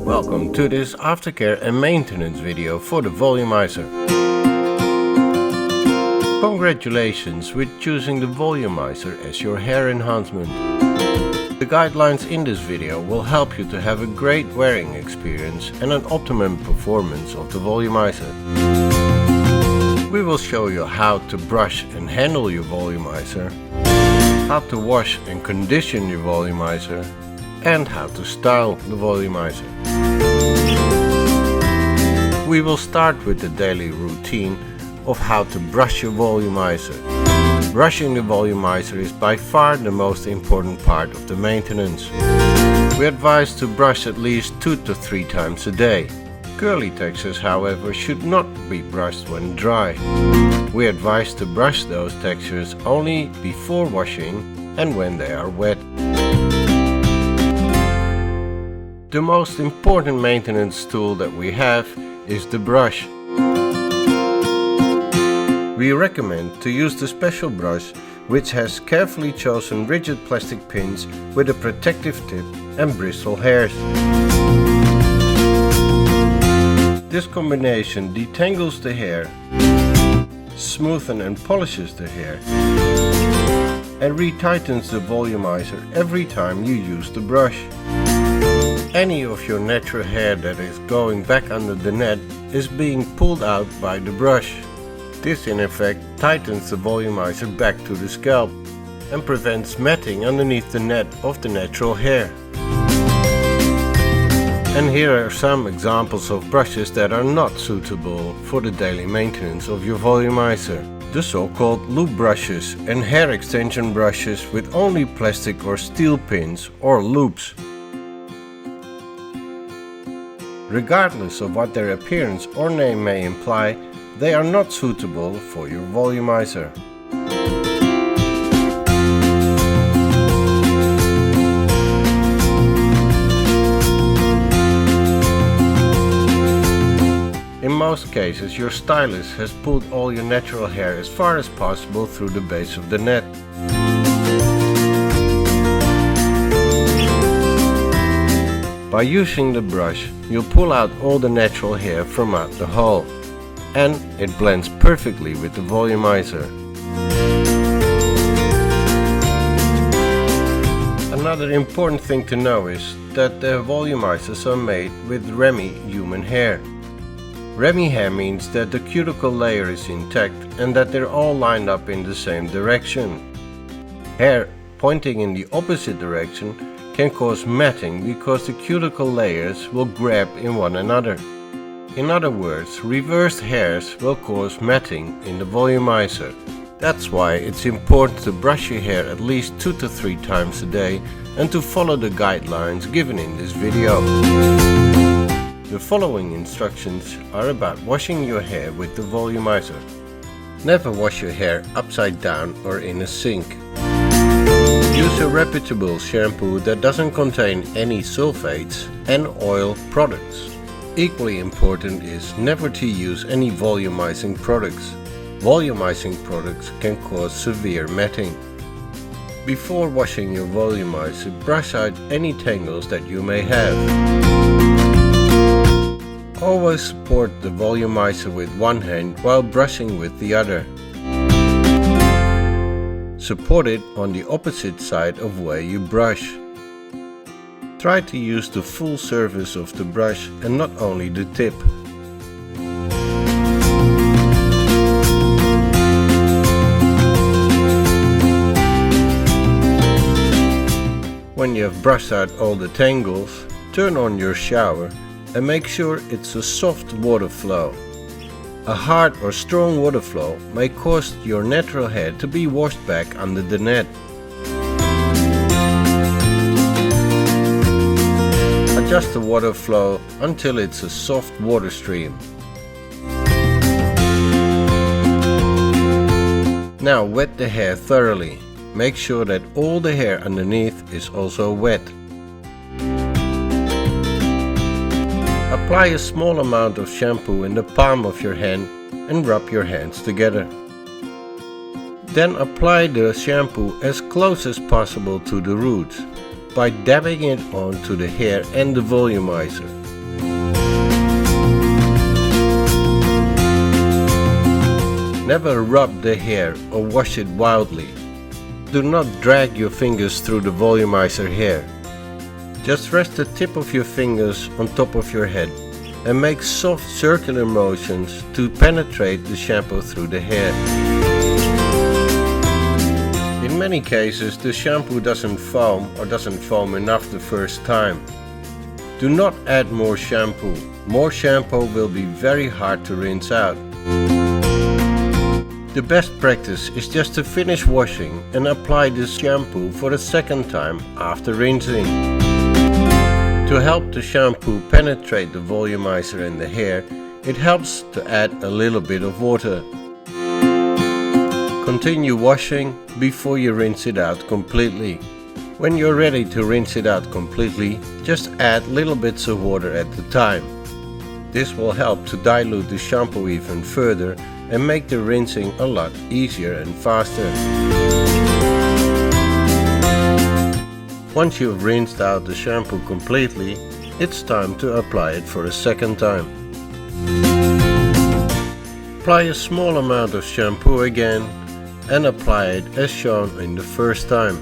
Welcome to this aftercare and maintenance video for the volumizer. Congratulations with choosing the volumizer as your hair enhancement. The guidelines in this video will help you to have a great wearing experience and an optimum performance of the volumizer. We will show you how to brush and handle your volumizer, how to wash and condition your volumizer, and how to style the volumizer. We will start with the daily routine of how to brush your volumizer. Brushing the volumizer is by far the most important part of the maintenance. We advise to brush at least 2 to 3 times a day. Curly textures, however, should not be brushed when dry. We advise to brush those textures only before washing and when they are wet. The most important maintenance tool that we have is the brush. We recommend to use the special brush, which has carefully chosen rigid plastic pins with a protective tip and bristle hairs. This combination detangles the hair, smoothens and polishes the hair, and retightens the volumizer every time you use the brush. Any of your natural hair that is going back under the net is being pulled out by the brush. This in effect tightens the volumizer back to the scalp and prevents matting underneath the net of the natural hair. And here are some examples of brushes that are not suitable for the daily maintenance of your volumizer. The so-called loop brushes and hair extension brushes with only plastic or steel pins or loops. Regardless of what their appearance or name may imply, they are not suitable for your volumizer. In most cases, your stylist has pulled all your natural hair as far as possible through the base of the net. By using the brush, you'll pull out all the natural hair from out the hole, and it blends perfectly with the volumizer. Another important thing to know is that the volumizers are made with Remy human hair. Remy hair means that the cuticle layer is intact and that they're all lined up in the same direction. Hair pointing in the opposite direction can cause matting because the cuticle layers will grab in one another. In other words, reversed hairs will cause matting in the volumizer. That's why it's important to brush your hair at least 2 to 3 times a day and to follow the guidelines given in this video. The following instructions are about washing your hair with the volumizer. Never wash your hair upside down or in a sink. Use a reputable shampoo that doesn't contain any sulfates and oil products. Equally important is never to use any volumizing products. Volumizing products can cause severe matting. Before washing your volumizer, brush out any tangles that you may have. Always support the volumizer with one hand while brushing with the other. Support it on the opposite side of where you brush. Try to use the full surface of the brush and not only the tip. When you have brushed out all the tangles, turn on your shower and make sure it's a soft water flow. A hard or strong water flow may cause your natural hair to be washed back under the net. Adjust the water flow until it's a soft water stream. Now wet the hair thoroughly. Make sure that all the hair underneath is also wet. Apply a small amount of shampoo in the palm of your hand and rub your hands together. Then apply the shampoo as close as possible to the roots by dabbing it onto the hair and the volumizer. Never rub the hair or wash it wildly. Do not drag your fingers through the volumizer hair. Just rest the tip of your fingers on top of your head and make soft circular motions to penetrate the shampoo through the hair. In many cases, the shampoo doesn't foam or doesn't foam enough the first time. Do not add more shampoo. More shampoo will be very hard to rinse out. The best practice is just to finish washing and apply the shampoo for a second time after rinsing. To help the shampoo penetrate the volumizer and the hair, it helps to add a little bit of water. Continue washing before you rinse it out completely. When you're ready to rinse it out completely, just add little bits of water at the time. This will help to dilute the shampoo even further and make the rinsing a lot easier and faster. Once you've rinsed out the shampoo completely, it's time to apply it for a second time. Apply a small amount of shampoo again and apply it as shown in the first time.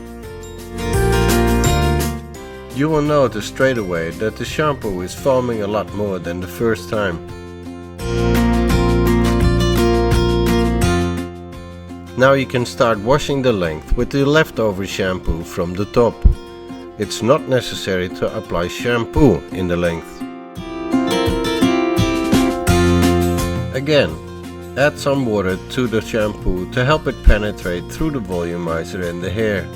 You will notice straight away that the shampoo is foaming a lot more than the first time. Now you can start washing the length with the leftover shampoo from the top. It's not necessary to apply shampoo in the length. Again, add some water to the shampoo to help it penetrate through the volumizer and the hair.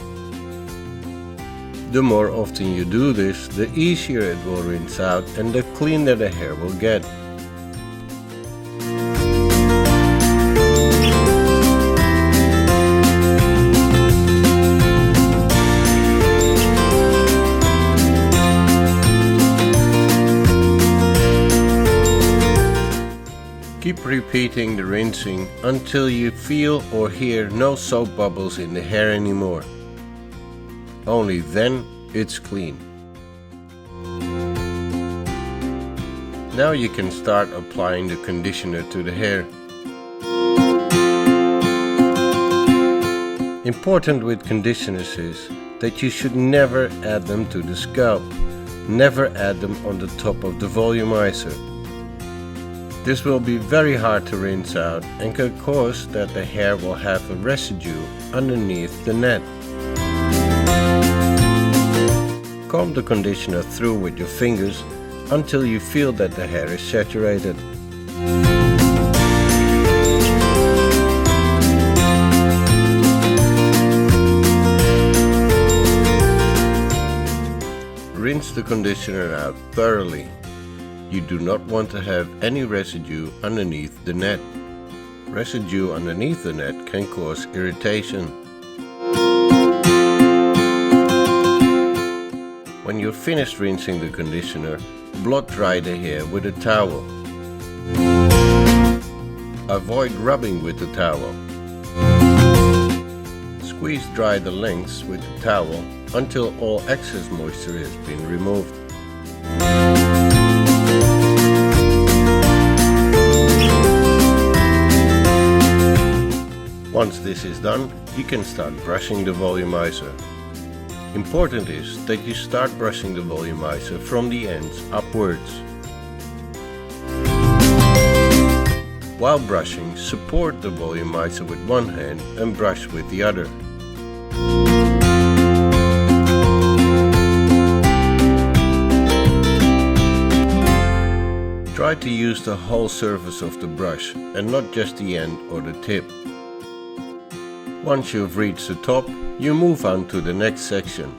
The more often you do this, the easier it will rinse out and the cleaner the hair will get. Keep repeating the rinsing until you feel or hear no soap bubbles in the hair anymore. Only then it's clean. Now you can start applying the conditioner to the hair. Important with conditioners is that you should never add them to the scalp. Never add them on the top of the volumizer. This will be very hard to rinse out and can cause that the hair will have a residue underneath the net. Comb the conditioner through with your fingers until you feel that the hair is saturated. Rinse the conditioner out thoroughly. You do not want to have any residue underneath the net. Residue underneath the net can cause irritation. When you're finished rinsing the conditioner, blot dry the hair with a towel. Avoid rubbing with the towel. Squeeze dry the lengths with the towel until all excess moisture has been removed. Once this is done, you can start brushing the volumizer. Important is that you start brushing the volumizer from the ends upwards. While brushing, support the volumizer with one hand and brush with the other. Try to use the whole surface of the brush and not just the end or the tip. Once you've reached the top, you move on to the next section.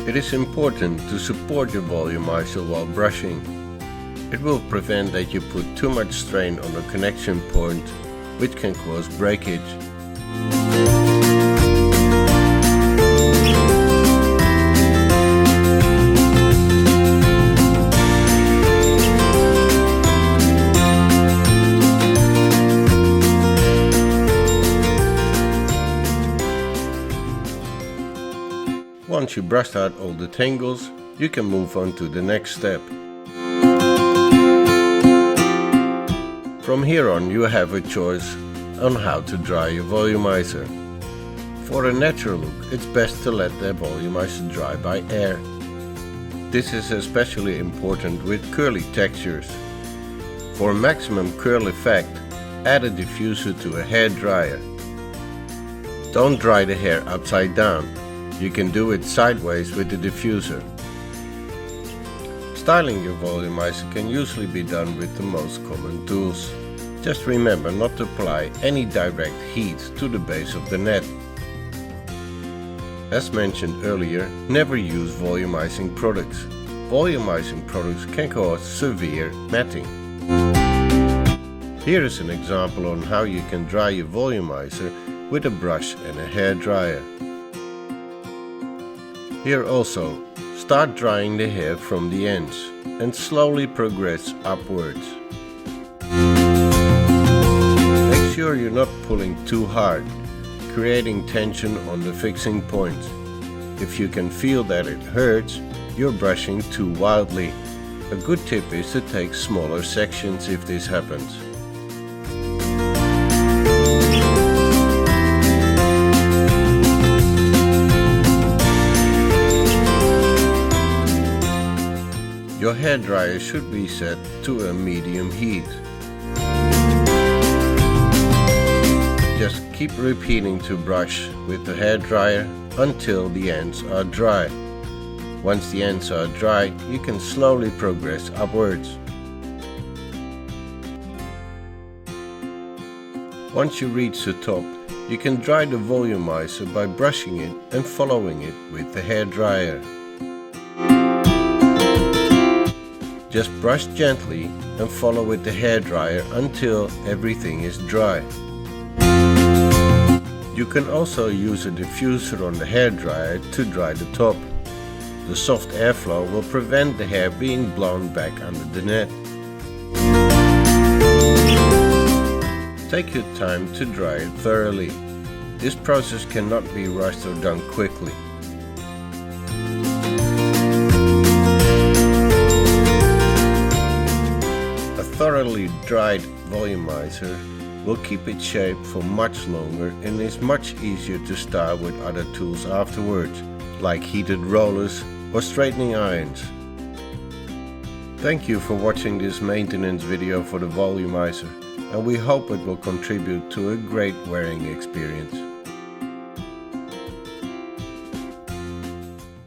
It is important to support your volumizer while brushing. It will prevent that you put too much strain on the connection point, which can cause breakage. Once you brushed out all the tangles, you can move on to the next step. From here on you have a choice on how to dry your volumizer. For a natural look, it's best to let the volumizer dry by air. This is especially important with curly textures. For maximum curl effect, add a diffuser to a hair dryer. Don't dry the hair upside down. You can do it sideways with the diffuser. Styling your volumizer can usually be done with the most common tools. Just remember not to apply any direct heat to the base of the net. As mentioned earlier, never use volumizing products. Volumizing products can cause severe matting. Here is an example on how you can dry your volumizer with a brush and a hair dryer. Here also, start drying the hair from the ends and slowly progress upwards. Make sure you're not pulling too hard, creating tension on the fixing points. If you can feel that it hurts, you're brushing too wildly. A good tip is to take smaller sections if this happens. Your hairdryer should be set to a medium heat. Just keep repeating to brush with the hairdryer until the ends are dry. Once the ends are dry, you can slowly progress upwards. Once you reach the top, you can dry the volumizer by brushing it and following it with the hairdryer. Just brush gently and follow with the hairdryer until everything is dry. You can also use a diffuser on the hairdryer to dry the top. The soft airflow will prevent the hair being blown back under the net. Take your time to dry it thoroughly. This process cannot be rushed or done quickly. A thoroughly dried volumizer will keep its shape for much longer and is much easier to style with other tools afterwards, like heated rollers or straightening irons. Thank you for watching this maintenance video for the volumizer, and we hope it will contribute to a great wearing experience.